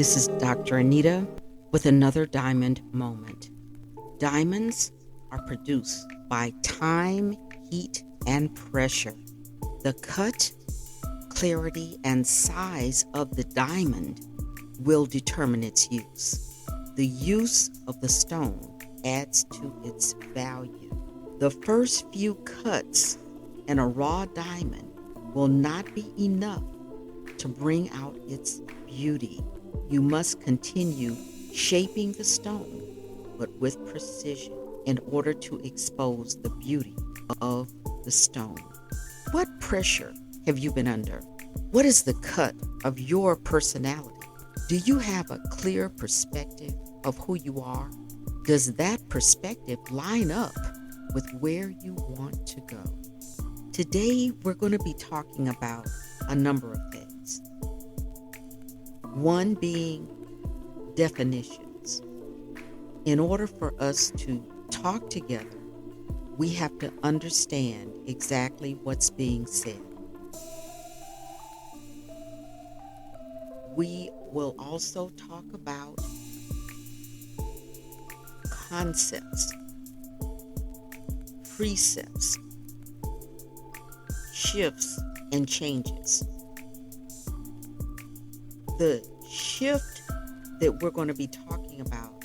This is Dr. Anita with another diamond moment. Diamonds are produced by time, heat, and pressure. The cut, clarity, and size of the diamond will determine its use. The use of the stone adds to its value. The first few cuts in a raw diamond will not be enough to bring out its beauty. You must continue shaping the stone, but with precision, in order to expose the beauty of the stone. What pressure have you been under? What is the cut of your personality? Do you have a clear perspective of who you are? Does that perspective line up with where you want to go? Today, we're going to be talking about a number of things. One being definitions. In order for us to talk together, we have to understand exactly what's being said. We will also talk about concepts, precepts, shifts, and changes. The shift that we're going to be talking about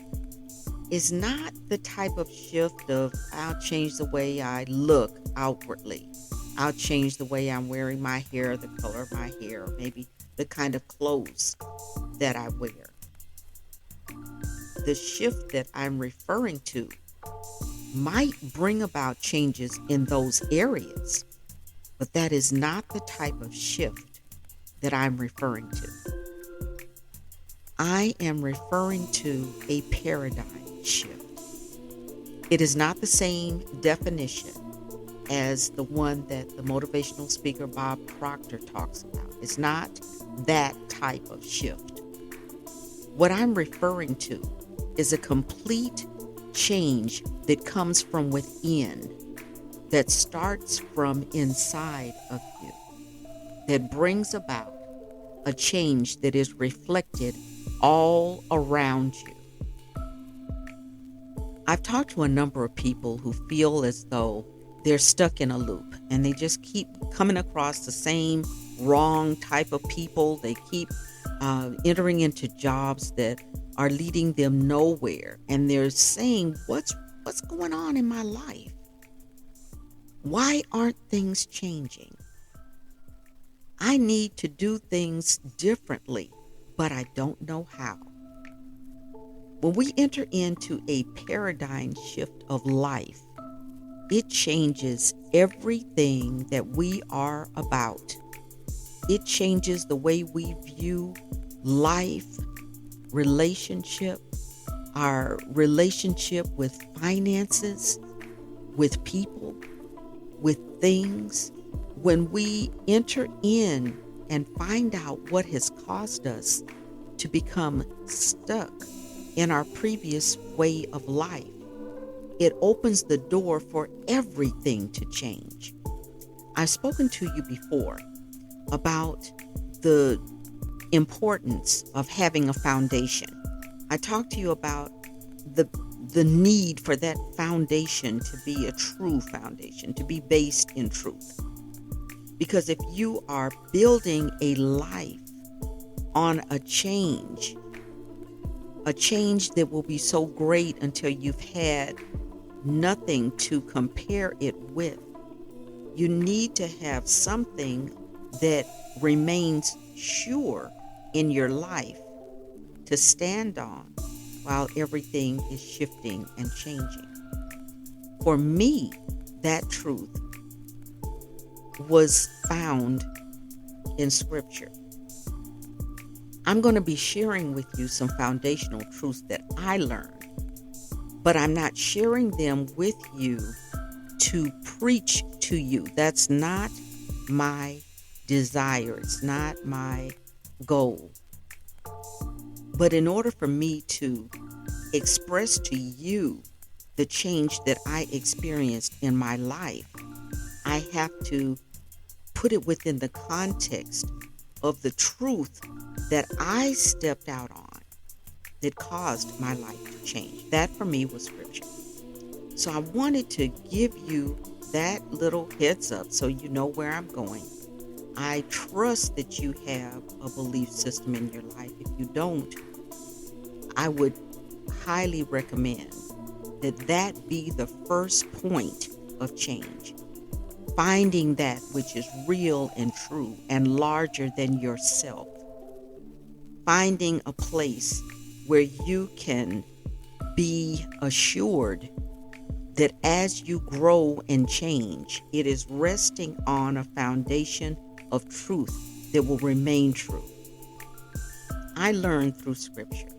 is not the type of shift of I'll change the way I look outwardly. I'll change the way I'm wearing my hair, the color of my hair, or maybe the kind of clothes that I wear. The shift that I'm referring to might bring about changes in those areas, but that is not the type of shift that I'm referring to. I am referring to a paradigm shift. It is not the same definition as the one that the motivational speaker Bob Proctor talks about. It's not that type of shift. What I'm referring to is a complete change that comes from within, that starts from inside of you, that brings about a change that is reflected all around you. I've talked to a number of people who feel as though they're stuck in a loop and they just keep coming across the same wrong type of people. They keep entering into jobs that are leading them nowhere, and they're saying, what's going on in my life? Why aren't things changing? I need to do things differently, but I don't know how. When we enter into a paradigm shift of life, it changes everything that we are about. It changes the way we view life, relationship, our relationship with finances, with people, with things. When we enter in and find out what has caused us to become stuck in our previous way of life, it opens the door for everything to change. I've spoken to you before about the importance of having a foundation. I talked to you about the need for that foundation to be a true foundation, to be based in truth. Because if you are building a life on a change that will be so great until you've had nothing to compare it with, you need to have something that remains sure in your life to stand on while everything is shifting and changing. For me, that truth was found in Scripture. I'm going to be sharing with you some foundational truths that I learned, but I'm not sharing them with you to preach to you. That's not my desire. It's not my goal. But in order for me to express to you the change that I experienced in my life, I have to put it within the context of the truth that I stepped out on that caused my life to change. That for me was scripture. So I wanted to give you that little heads up so you know where I'm going. I trust that you have a belief system in your life. If you don't, I would highly recommend that be the first point of change. Finding that which is real and true and larger than yourself. Finding a place where you can be assured that as you grow and change, it is resting on a foundation of truth that will remain true. I learned through scripture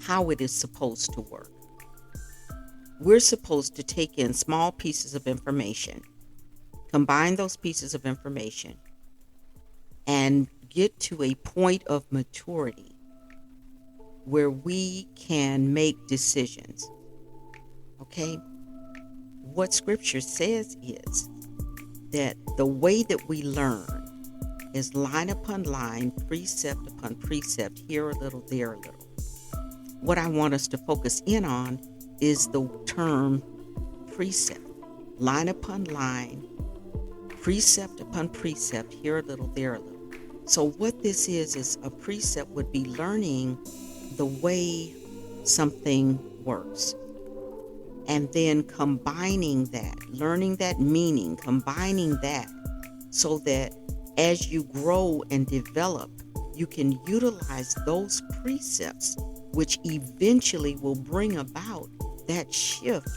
how it is supposed to work. We're supposed to take in small pieces of information, combine those pieces of information, and get to a point of maturity where we can make decisions. Okay? What scripture says is that the way that we learn is line upon line, precept upon precept, here a little, there a little. What I want us to focus in on is the term precept. Line upon line, precept upon precept, here a little, there a little. So what this is a precept would be learning the way something works. And then combining that, learning that meaning, combining that so that as you grow and develop, you can utilize those precepts, which eventually will bring about that shift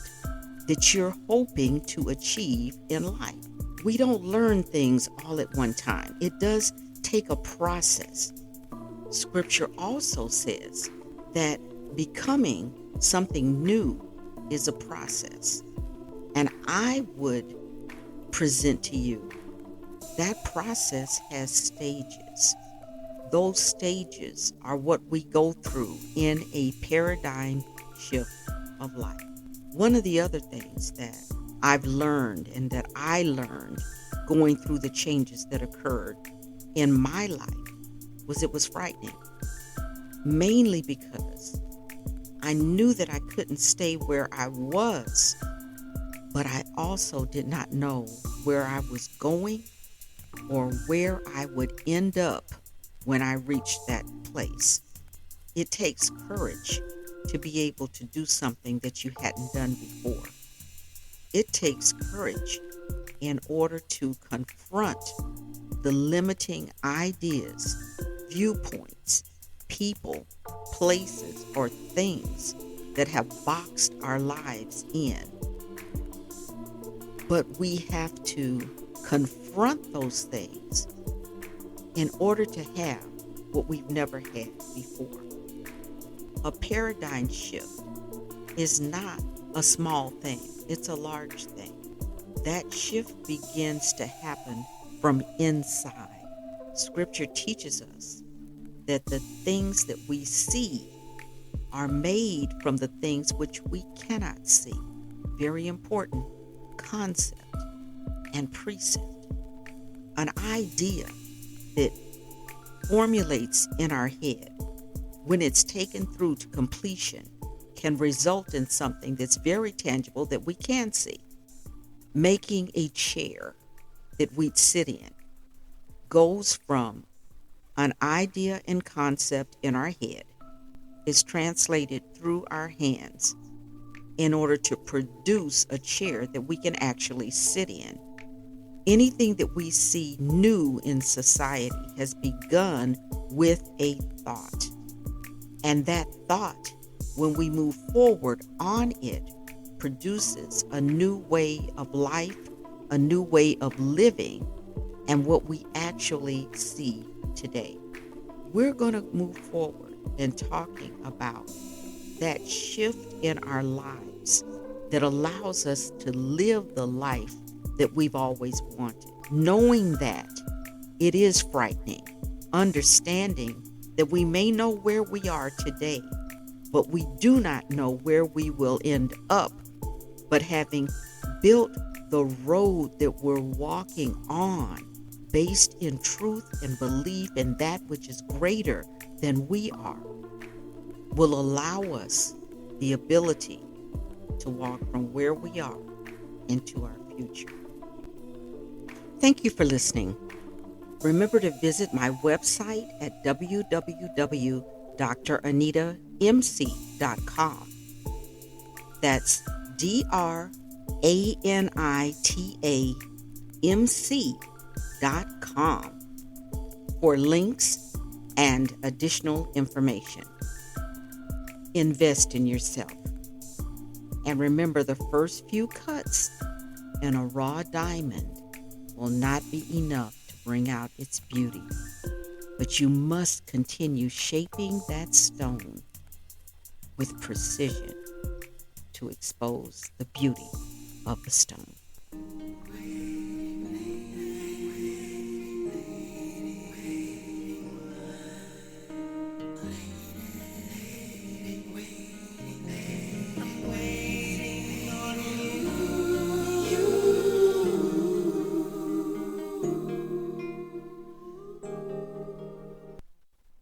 that you're hoping to achieve in life. We don't learn things all at one time. It does take a process. Scripture also says that becoming something new is a process. And I would present to you that process has stages. Those stages are what we go through in a paradigm shift of life. One of the other things that I've learned and that I learned going through the changes that occurred in my life was it was frightening. Mainly because I knew that I couldn't stay where I was, but I also did not know where I was going or where I would end up when I reached that place. It takes courage to be able to do something that you hadn't done before. It takes courage in order to confront the limiting ideas, viewpoints, people, places, or things that have boxed our lives in. But we have to confront those things in order to have what we've never had before. A paradigm shift is not a small thing, it's a large thing. That shift begins to happen from inside. Scripture teaches us that the things that we see are made from the things which we cannot see. Very important concept and precept. An idea that formulates in our head, when it's taken through to completion, can result in something that's very tangible that we can see. Making a chair that we'd sit in goes from an idea and concept in our head, is translated through our hands in order to produce a chair that we can actually sit in. Anything that we see new in society has begun with a thought. And that thought, when we move forward on it, produces a new way of life, a new way of living, and what we actually see today. We're going to move forward in talking about that shift in our lives that allows us to live the life that we've always wanted. Knowing that it is frightening, understanding that we may know where we are today, but we do not know where we will end up. But having built the road that we're walking on, based in truth and belief in that which is greater than we are, will allow us the ability to walk from where we are into our future. Thank you for listening. Remember to visit my website at www.DrAnitaMc.com. That's DrAnitaMc.com for links and additional information. Invest in yourself. And remember, the first few cuts in a raw diamond will not be enough to bring out its beauty. But you must continue shaping that stone with precision to expose the beauty of the stone.